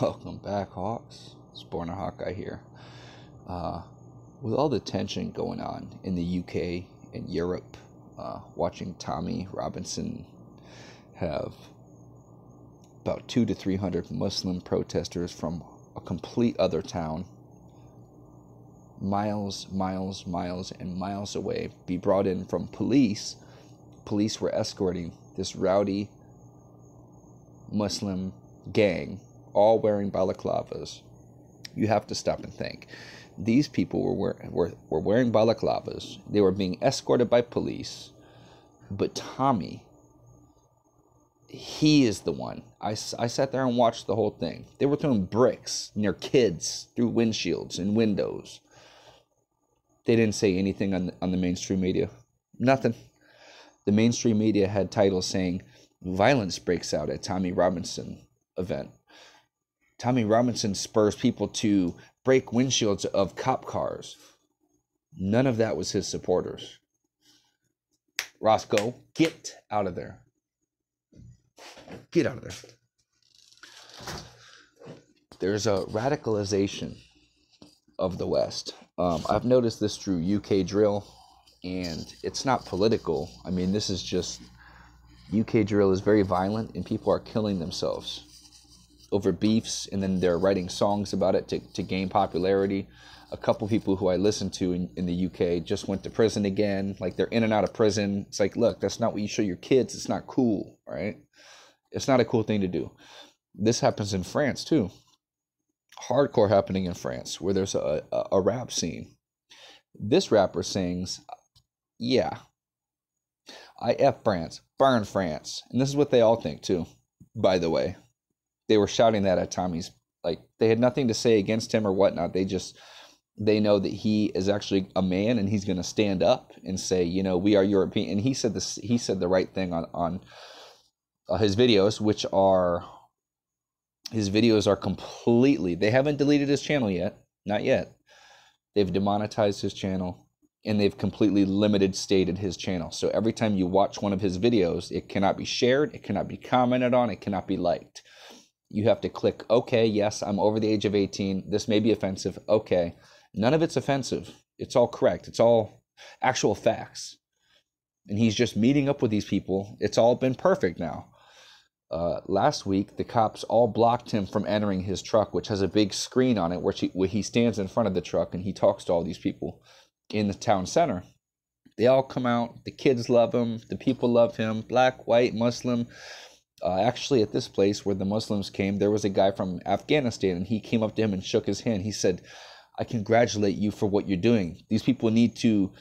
Welcome back, Hawks. It's Born a Hawkeye here. With all the tension going on in the UK and Europe, watching Tommy Robinson have about 200 to 300 Muslim protesters from a complete other town, miles and miles away, be brought in from police. Police were escorting this rowdy Muslim gang, all wearing balaclavas. You have to stop and think. These people were wearing balaclavas. They were being escorted by police. But Tommy, he is the one. I sat there and watched the whole thing. They were throwing bricks near kids through windshields and windows. They didn't say anything on the mainstream media. Nothing. The mainstream media had titles saying, "Violence breaks out at Tommy Robinson event. Tommy Robinson spurs people to break windshields of cop cars." None of that was his supporters. Roscoe, get out of there. Get out of there. There's a radicalization of the West. I've noticed this through UK drill, and it's not political. I mean, this is just, UK drill is very violent, and people are killing themselves over beefs, and then they're writing songs about it to gain popularity. A couple people who I listen to in the UK just went to prison again. Like, they're in and out of prison. It's like, look, that's not what you show your kids. It's not cool, right? It's not a cool thing to do. This happens in France too. Hardcore happening in France, where there's a rap scene. This rapper sings, yeah, I F France, burn France. And this is what they all think too, by the way. They were shouting that at Tommy's, like, they had nothing to say against him or whatnot. They know that he is actually a man, and he's going to stand up and say, you know, we are European. And he said the right thing on his videos, his videos are completely, they haven't deleted his channel yet, not yet. They've demonetized his channel, and they've completely stated his channel. So every time you watch one of his videos, it cannot be shared, it cannot be commented on, it cannot be liked. You have to click, okay, yes, I'm over the age of 18. This may be offensive. Okay. None of it's offensive. It's all correct. It's all actual facts. And he's just meeting up with these people. It's all been perfect now. Last week, the cops all blocked him from entering his truck, which has a big screen on it where he stands in front of the truck and he talks to all these people in the town center. They all come out. The kids love him. The people love him. Black, white, Muslim. Actually, at this place where the Muslims came, there was a guy from Afghanistan, and he came up to him and shook his hand. He said, "I congratulate you for what you're doing. These people need to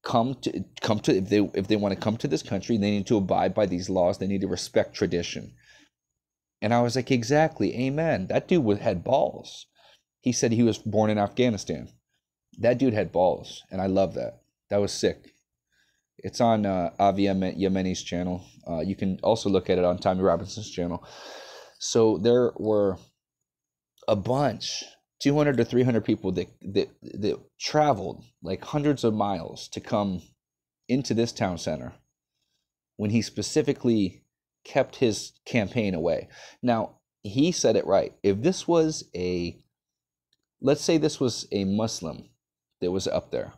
come to if they want to come to this country, they need to abide by these laws. They need to respect tradition." And I was like, exactly, amen. That dude had balls. He said he was born in Afghanistan. That dude had balls, and I love that. That was sick. It's on Avi Yemeni's channel. You can also look at it on Tommy Robinson's channel. So there were a bunch, 200 to 300 people that traveled like hundreds of miles to come into this town center when he specifically kept his campaign away. Now, he said it right. If this was let's say this was a Muslim that was up there,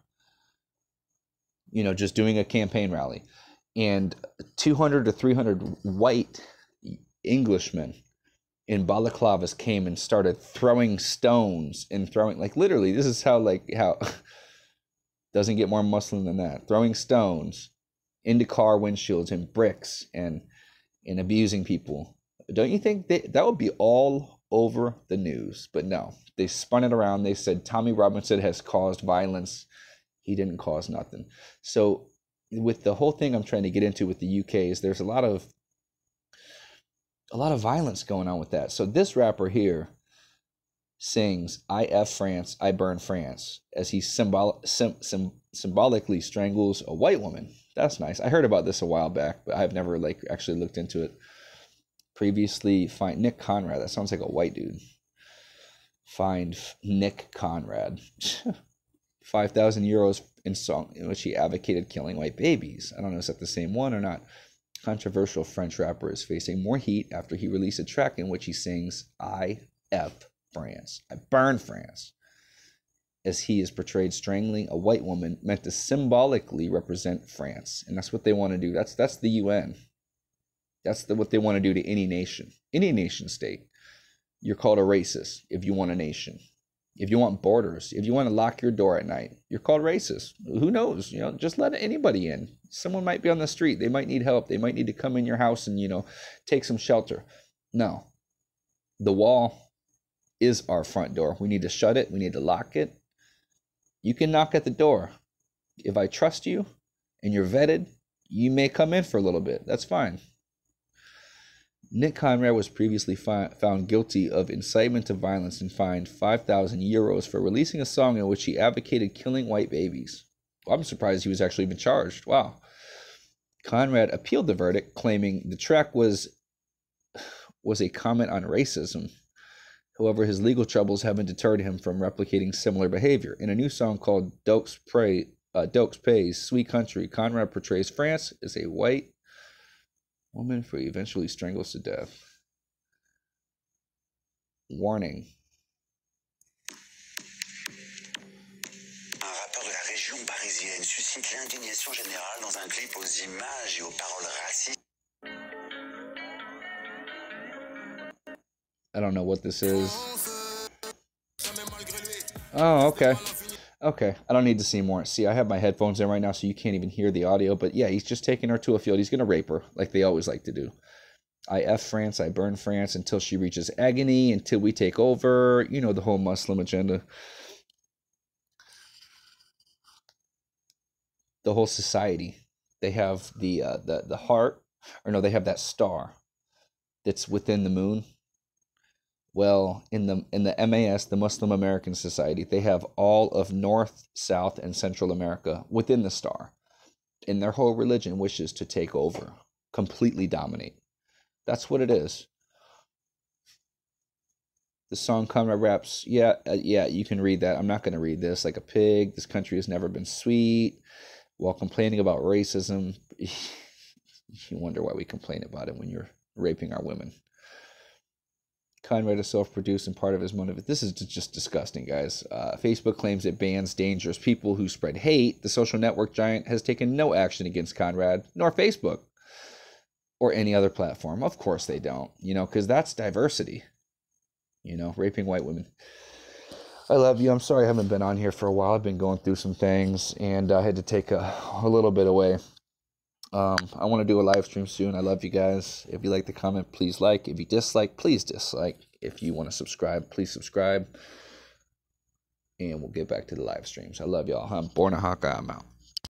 you know, just doing a campaign rally, and 200 to 300 white Englishmen in balaclavas came and started throwing stones and throwing, like, literally, this is how doesn't get more Muslim than that, throwing stones into car windshields and bricks and abusing people. Don't you think that would be all over the news? But no, they spun it around. They said Tommy Robinson has caused violence. He didn't cause nothing. So with the whole thing I'm trying to get into with the UK is there's a lot of violence going on with that. So this rapper here sings, "I F France, I burn France," as he symbolically strangles a white woman. That's nice. I heard about this a while back, but I've never actually looked into it. Previously, find Nick Conrad. That sounds like a white dude. Find Nick Conrad. 5,000 euros in song in which he advocated killing white babies. I don't know, is that the same one or not? Controversial French rapper is facing more heat after he released a track in which he sings, "I F France. I burn France. As he is portrayed strangling a white woman meant to symbolically represent France. And that's what they want to do. That's the UN. That's what they want to do to any nation state. You're called a racist if you want a nation. If you want borders, if you want to lock your door at night, you're called racist. Who knows? Just let anybody in. Someone might be on the street. They might need help. They might need to come in your house and, take some shelter. No. The wall is our front door. We need to shut it. We need to lock it. You can knock at the door. If I trust you and you're vetted, you may come in for a little bit. That's fine. Nick Conrad was previously found guilty of incitement to violence and fined 5,000 euros for releasing a song in which he advocated killing white babies. Well, I'm surprised he was actually even charged. Wow. Conrad appealed the verdict, claiming the track was a comment on racism. However, his legal troubles haven't deterred him from replicating similar behavior. In a new song called Dokes Pays, Sweet Country, Conrad portrays France as a white woman who eventually strangles to death. Warning. Un rappeur de la région parisienne suscite l'indignation générale dans un clip aux images et aux paroles racistes. I don't know what this is. Oh, okay. Okay, I don't need to see more. See, I have my headphones in right now, so you can't even hear the audio. But yeah, he's just taking her to a field. He's going to rape her, like they always like to do. I F France, I burn France until she reaches agony, until we take over. The whole Muslim agenda. The whole society. They have the heart, or no, they have that star that's within the moon. Well, in the MAS, the Muslim American Society, they have all of North, South, and Central America within the star. And their whole religion wishes to take over, completely dominate. That's what it is. The song Conrad raps, yeah, you can read that. I'm not going to read this. Like a pig, this country has never been sweet. While complaining about racism, you wonder why we complain about it when you're raping our women. Conrad is self-produced and part of his motive. This is just disgusting, guys. Facebook claims it bans dangerous people who spread hate. The social network giant has taken no action against Conrad, nor Facebook, or any other platform. Of course they don't, because that's diversity. Raping white women. I love you. I'm sorry I haven't been on here for a while. I've been going through some things, and I had to take a little bit away. I want to do a live stream soon. I love you guys. If you like the comment, please like. If you dislike, please dislike. If you want to subscribe, please subscribe. And we'll get back to the live streams. I love y'all. I'm Born a Hawkeye. I'm out.